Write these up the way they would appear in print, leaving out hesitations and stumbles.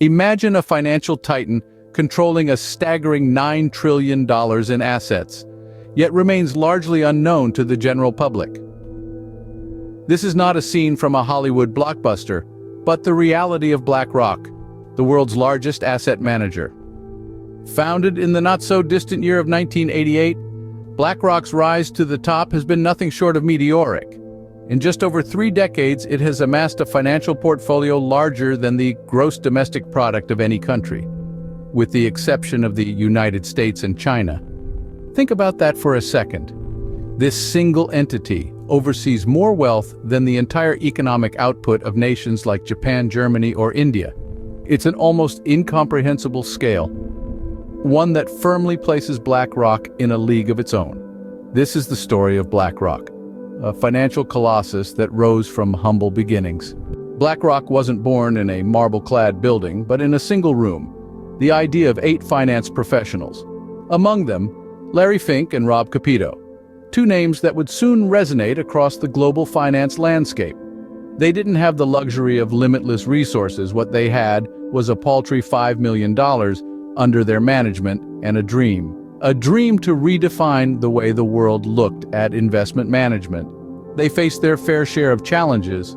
Imagine a financial titan controlling a staggering $9 trillion in assets, yet remains largely unknown to the general public. This is not a scene from a Hollywood blockbuster, but the reality of BlackRock, the world's largest asset manager. Founded in the not-so-distant year of 1988, BlackRock's rise to the top has been nothing short of meteoric. In just over 3 decades, it has amassed a financial portfolio larger than the gross domestic product of any country, with the exception of the United States and China. Think about that for a second. This single entity oversees more wealth than the entire economic output of nations like Japan, Germany, or India. It's an almost incomprehensible scale, one that firmly places BlackRock in a league of its own. This is the story of BlackRock, a financial colossus that rose from humble beginnings. BlackRock wasn't born in a marble-clad building, but in a single room, the idea of 8 finance professionals. Among them, Larry Fink and Rob Capito, 2 names that would soon resonate across the global finance landscape. They didn't have the luxury of limitless resources. What they had was a paltry $5 million under their management and a dream to redefine the way the world looked at investment management. They faced their fair share of challenges,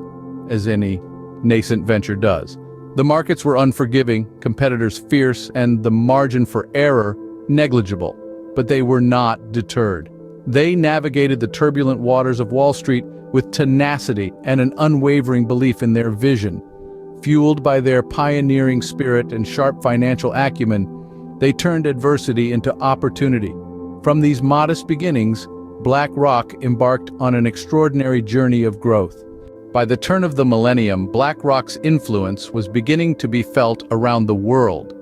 as any nascent venture does. The markets were unforgiving, competitors fierce, and the margin for error negligible. But they were not deterred. They navigated the turbulent waters of Wall Street with tenacity and an unwavering belief in their vision. Fueled by their pioneering spirit and sharp financial acumen, they turned adversity into opportunity. From these modest beginnings, BlackRock embarked on an extraordinary journey of growth. By the turn of the millennium, BlackRock's influence was beginning to be felt around the world.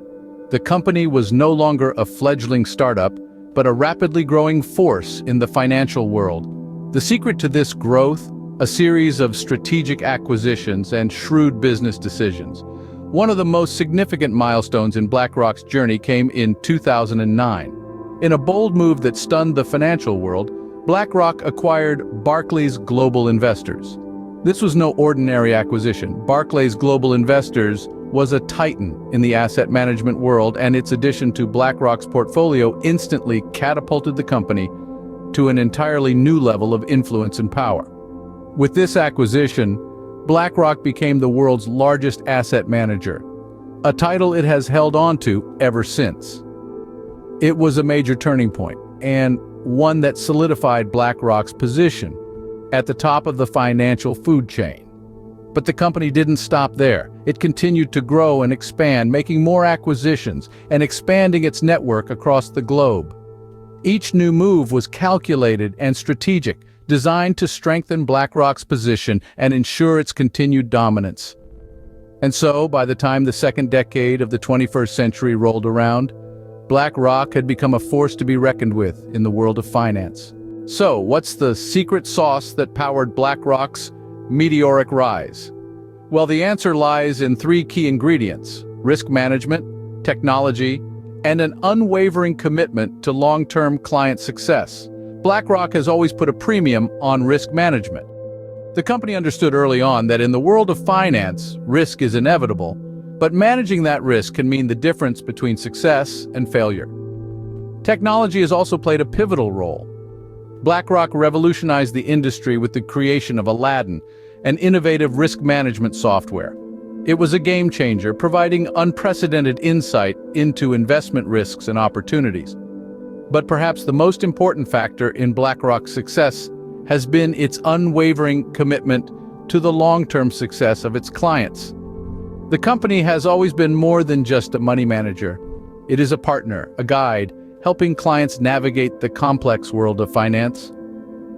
The company was no longer a fledgling startup, but a rapidly growing force in the financial world. The secret to this growth? A series of strategic acquisitions and shrewd business decisions. One of the most significant milestones in BlackRock's journey came in 2009. In a bold move that stunned the financial world, BlackRock acquired Barclays Global Investors. This was no ordinary acquisition. Barclays Global Investors was a titan in the asset management world, and its addition to BlackRock's portfolio instantly catapulted the company to an entirely new level of influence and power. With this acquisition, BlackRock became the world's largest asset manager, a title it has held on to ever since. It was a major turning point, and one that solidified BlackRock's position at the top of the financial food chain. But the company didn't stop there. It continued to grow and expand, making more acquisitions and expanding its network across the globe. Each new move was calculated and strategic, designed to strengthen BlackRock's position and ensure its continued dominance. And so, by the time the second decade of the 21st century rolled around, BlackRock had become a force to be reckoned with in the world of finance. So, what's the secret sauce that powered BlackRock's meteoric rise? Well, the answer lies in 3 key ingredients: risk management, technology, and an unwavering commitment to long-term client success. BlackRock has always put a premium on risk management. The company understood early on that in the world of finance, risk is inevitable, but managing that risk can mean the difference between success and failure. Technology has also played a pivotal role. BlackRock revolutionized the industry with the creation of Aladdin, an innovative risk management software. It was a game changer, providing unprecedented insight into investment risks and opportunities. But perhaps the most important factor in BlackRock's success has been its unwavering commitment to the long-term success of its clients. The company has always been more than just a money manager. It is a partner, a guide, helping clients navigate the complex world of finance.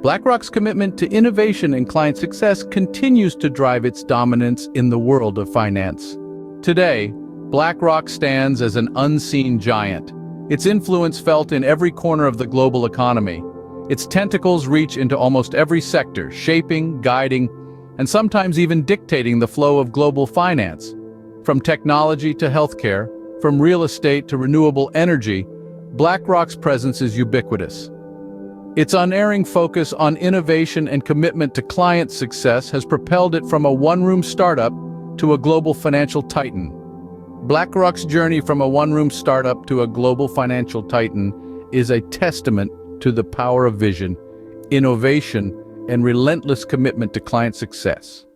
BlackRock's commitment to innovation and client success continues to drive its dominance in the world of finance. Today, BlackRock stands as an unseen giant, its influence felt in every corner of the global economy. Its tentacles reach into almost every sector, shaping, guiding, and sometimes even dictating the flow of global finance. From technology to healthcare, from real estate to renewable energy, BlackRock's presence is ubiquitous. Its unerring focus on innovation and commitment to client success has propelled it from a one-room startup to a global financial titan. BlackRock's journey from a one-room startup to a global financial titan is a testament to the power of vision, innovation, and relentless commitment to client success.